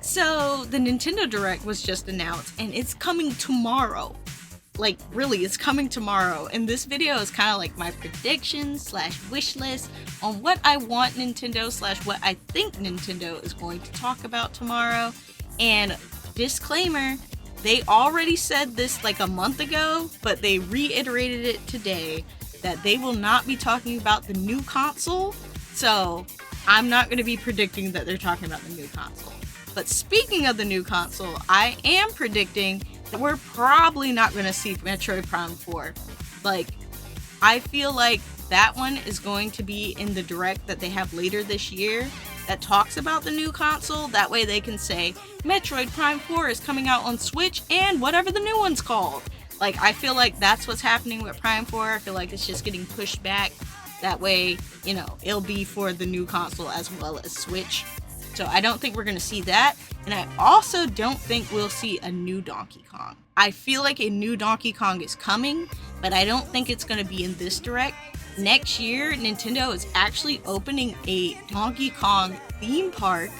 So the Nintendo Direct was just announced and it's coming tomorrow. Like, really, it's coming tomorrow. And this video is kind of like my prediction slash wish list on what I want Nintendo slash what I think Nintendo is going to talk about tomorrow. And disclaimer, they already said this like a month ago, but they reiterated it today that they will not be talking about the new console. So I'm not going to be predicting that they're talking about the new console. But speaking of the new console, I am predicting that we're probably not going to see Metroid Prime 4. Like, I feel like that one is going to be in the direct that they have later this year that talks about the new console. That way they can say, Metroid Prime 4 is coming out on Switch and whatever the new one's called. Like, I feel like that's what's happening with Prime 4. I feel like it's just getting pushed back. That way, you know, it'll be for the new console as well as Switch. So I don't think we're going to see that. And I also don't think we'll see a new Donkey Kong. I feel like a new Donkey Kong is coming, but I don't think it's going to be in this direct. Next year, Nintendo is actually opening a Donkey Kong theme park.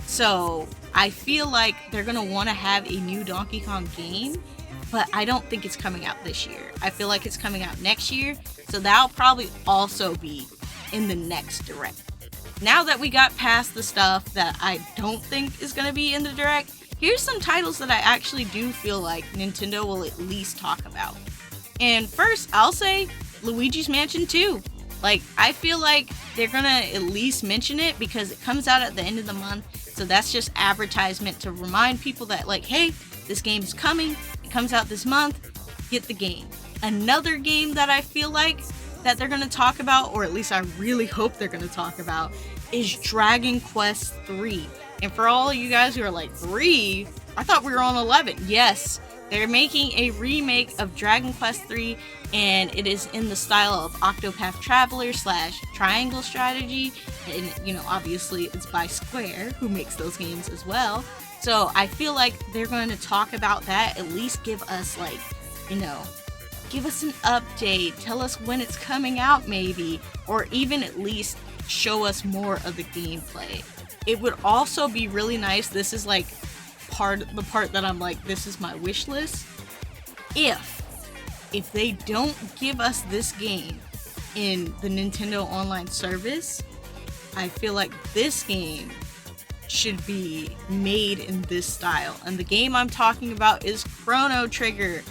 So I feel like they're going to want to have a new Donkey Kong game, but I don't think it's coming out this year. I feel like it's coming out next year. So that'll probably also be in the next direct. Now that we got past the stuff that I don't think is going to be in the direct, here's some titles that I actually do feel like Nintendo will at least talk about. And first, I'll say Luigi's Mansion 2. Like, I feel like they're going to at least mention it because it comes out at the end of the month. So that's just advertisement to remind people that, like, hey, this game's coming. It comes out this month. Get the game. Another game that I feel like that they're going to talk about, or at least I really hope they're going to talk about, is Dragon Quest 3. And for all of you guys who are like, 3? I thought we were on 11. Yes, they're making a remake of Dragon Quest 3, and it is in the style of Octopath Traveler / Triangle Strategy. And, you know, obviously it's by Square, who makes those games as well. So I feel like they're going to talk about that, at least give us, like, you know, give us an update, tell us when it's coming out maybe, or even at least show us more of the gameplay. It would also be really nice, this is like the part that I'm like, this is my wish list. If they don't give us this game in the Nintendo Online service, I feel like this game should be made in this style. And the game I'm talking about is Chrono Trigger.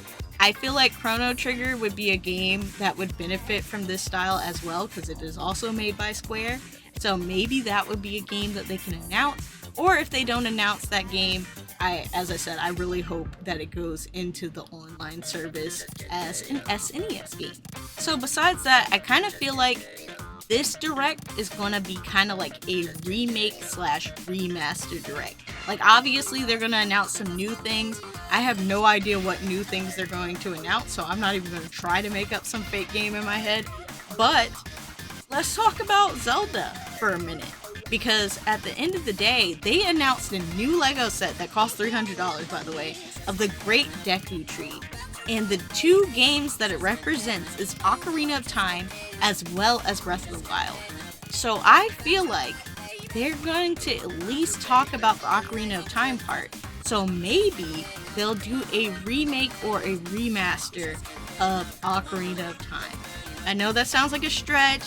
I feel like Chrono Trigger would be a game that would benefit from this style as well because it is also made by Square. So maybe that would be a game that they can announce. Or if they don't announce that game, as I said, I really hope that it goes into the online service as an SNES game. So besides that, I kind of feel like this direct is going to be kind of like a remake / remaster direct. Like, obviously they're going to announce some new things. I have no idea what new things they're going to announce, so I'm not even going to try to make up some fake game in my head. But let's talk about Zelda for a minute. Because at the end of the day, they announced a new Lego set that cost $300, by the way, of the Great Deku Tree. And the two games that it represents is Ocarina of Time as well as Breath of the Wild. So I feel like they're going to at least talk about the Ocarina of Time part. So maybe they'll do a remake or a remaster of Ocarina of Time. I know that sounds like a stretch,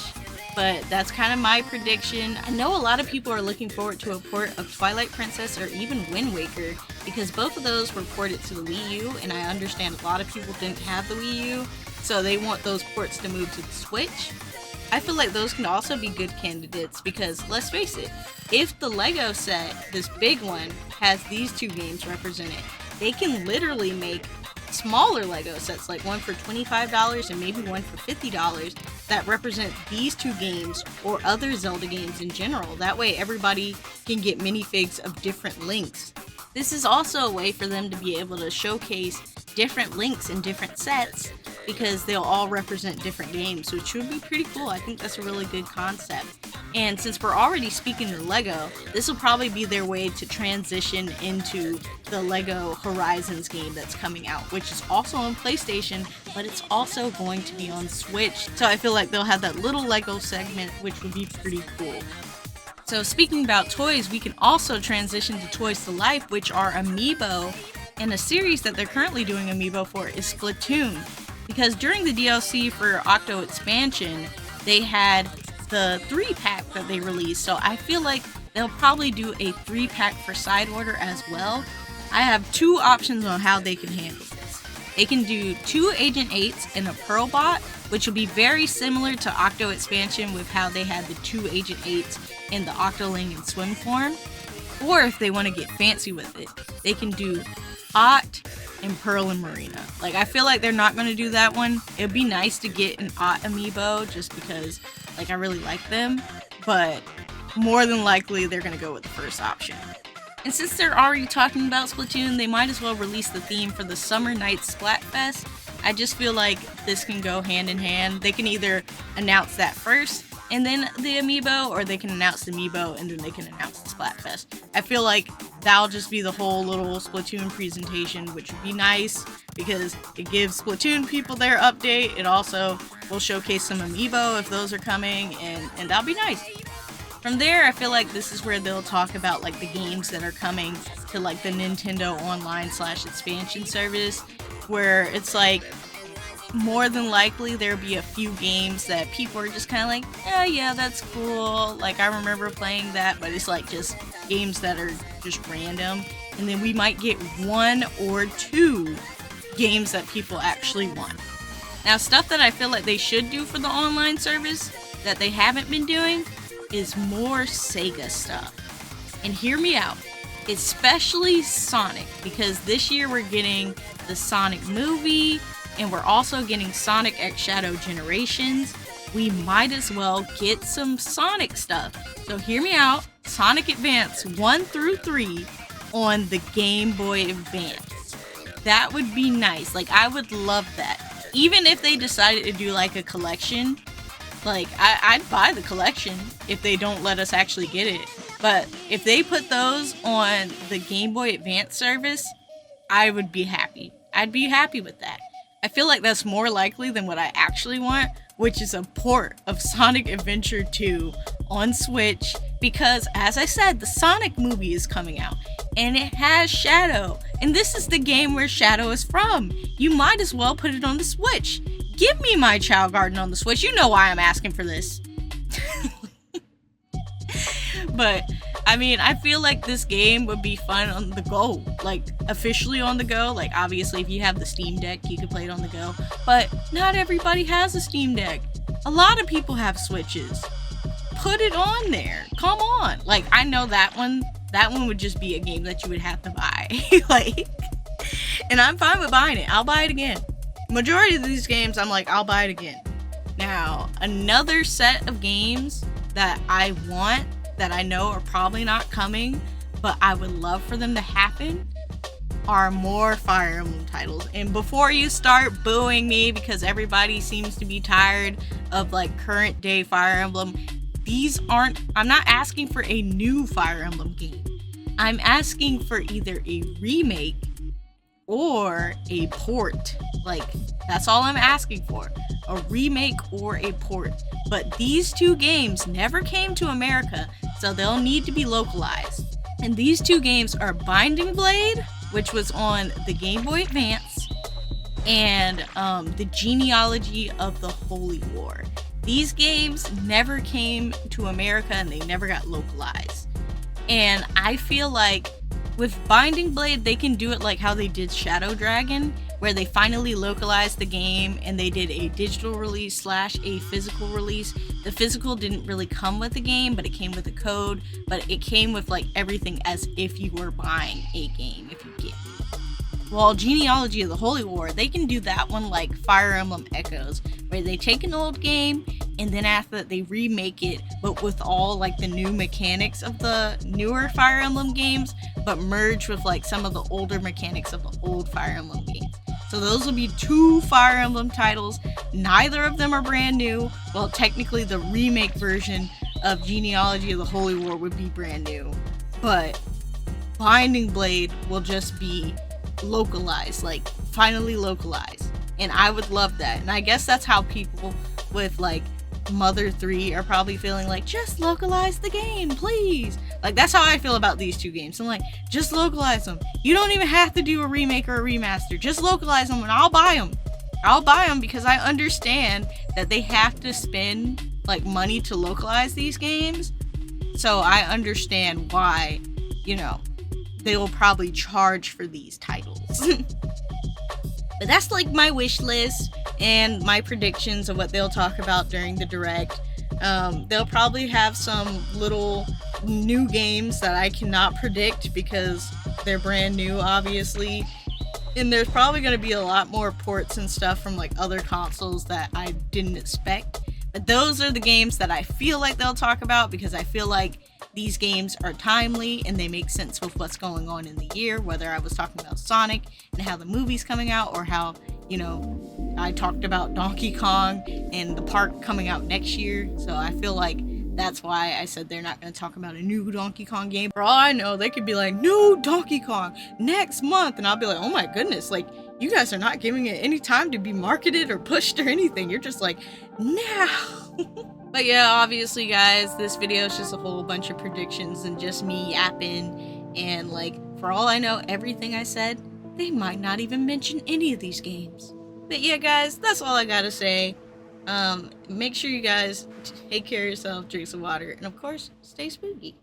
but that's kind of my prediction. I know a lot of people are looking forward to a port of Twilight Princess or even Wind Waker because both of those were ported to the Wii U, and I understand a lot of people didn't have the Wii U, so they want those ports to move to the Switch. I feel like those can also be good candidates because, let's face it, if the Lego set, this big one, has these two games represented, they can literally make smaller Lego sets, like one for $25 and maybe one for $50 that represent these two games or other Zelda games in general. That way everybody can get minifigs of different links. This is also a way for them to be able to showcase different links in different sets because they'll all represent different games, which would be pretty cool. I think that's a really good concept. And since we're already speaking to Lego, this will probably be their way to transition into the Lego Horizons game that's coming out, which is also on PlayStation, but it's also going to be on Switch. So I feel like they'll have that little Lego segment, which would be pretty cool. So speaking about toys, we can also transition to Toys to Life, which are amiibo, and a series that they're currently doing amiibo for is Splatoon. Because during the DLC for Octo Expansion, they had the 3-pack that they released, so I feel like they'll probably do a 3-pack for side order as well. I have 2 options on how they can handle this. They can do 2 Agent 8s and a Pearl Bot, which will be very similar to Octo Expansion with how they had the 2 Agent 8s in the Octoling and Swim form. Or if they want to get fancy with it, they can do Ott and Pearl and Marina. Like, I feel like they're not going to do that one. It would be nice to get an Ott amiibo just because, like, I really like them. But more than likely, they're going to go with the first option. And since they're already talking about Splatoon, they might as well release the theme for the Summer Nights Splatfest. I just feel like this can go hand in hand. They can either announce that first and then the amiibo, or they can announce the amiibo and then they can announce the Splatfest. I feel like that'll just be the whole little Splatoon presentation, which would be nice because it gives Splatoon people their update. It also will showcase some amiibo if those are coming, and that'll be nice. From there, I feel like this is where they'll talk about like the games that are coming to like the Nintendo Online / expansion service, where it's like more than likely there'll be a few games that people are just kind of like, oh yeah, that's cool. Like, I remember playing that, but it's like just games that are just random. And then we might get 1 or 2 games that people actually want. Now, stuff that I feel like they should do for the online service that they haven't been doing is more Sega stuff. And hear me out, especially Sonic, because this year we're getting the Sonic movie, and we're also getting Sonic X Shadow Generations. We might as well get some Sonic stuff. So hear me out, Sonic Advance 1 through 3 on the Game Boy Advance. That would be nice. Like, I would love that. Even if they decided to do like a collection, like, I'd buy the collection if they don't let us actually get it. But if they put those on the Game Boy Advance service, I would be happy. I'd be happy with that. I feel like that's more likely than what I actually want, which is a port of Sonic Adventure 2 on Switch, because, as I said, the Sonic movie is coming out, and it has Shadow, and this is the game where Shadow is from. You might as well put it on the Switch. Give me my Child Garden on the Switch. You know why I'm asking for this. But, I mean, I feel like this game would be fun on the go. Like, officially on the go. Like, obviously, if you have the Steam Deck, you can play it on the go. But not everybody has a Steam Deck. A lot of people have Switches. Put it on there. Come on. Like, I know that one would just be a game that you would have to buy. Like, and I'm fine with buying it. I'll buy it again. Majority of these games, I'm like, I'll buy it again. Now, another set of games that I want, that I know are probably not coming, but I would love for them to happen, are more Fire Emblem titles. And before you start booing me because everybody seems to be tired of like current day Fire Emblem, I'm not asking for a new Fire Emblem game. I'm asking for either a remake or a port. Like, that's all I'm asking for. A remake or a port. But these 2 games never came to America, so they'll need to be localized. And these 2 games are Binding Blade, which was on the Game Boy Advance, and the Genealogy of the Holy War. These games never came to America and they never got localized. And I feel like with Binding Blade, they can do it like how they did Shadow Dragon, where they finally localized the game and they did a digital release / a physical release. The physical didn't really come with the game, but it came with a code, but it came with like everything as if you were buying a game, if you get me. Well, Genealogy of the Holy War, they can do that one like Fire Emblem Echoes, where they take an old game and then after that they remake it, but with all like the new mechanics of the newer Fire Emblem games, but merge with like some of the older mechanics of the old Fire Emblem games. So those will be 2 Fire Emblem titles. Neither of them are brand new. Well, technically the remake version of Genealogy of the Holy War would be brand new, but Binding Blade will just be localized, like finally localized, and I would love that. And I guess that's how people with like Mother 3 are probably feeling like, just localize the game, please. Like, that's how I feel about these two games. I'm like, just localize them. You don't even have to do a remake or a remaster. Just localize them and I'll buy them. I'll buy them because I understand that they have to spend like money to localize these games. So I understand why, you know, they will probably charge for these titles. But that's like my wish list and my predictions of what they'll talk about during the direct. They'll probably have some little new games that I cannot predict because they're brand new, obviously. And there's probably going to be a lot more ports and stuff from like other consoles that I didn't expect. But those are the games that I feel like they'll talk about because I feel like these games are timely and they make sense with what's going on in the year, whether I was talking about Sonic and how the movie's coming out, or how, you know, I talked about Donkey Kong and the park coming out next year. So I feel like that's why I said they're not going to talk about a new Donkey Kong game. For all I know, they could be like, new Donkey Kong next month, and I'll be like, oh my goodness, like, you guys are not giving it any time to be marketed or pushed or anything. You're just like, now. But yeah, obviously, guys, this video is just a whole bunch of predictions and just me yapping. And like, for all I know, everything I said, they might not even mention any of these games. But yeah, guys, that's all I gotta say. Make sure you guys take care of yourself, drink some water, and of course, stay spooky.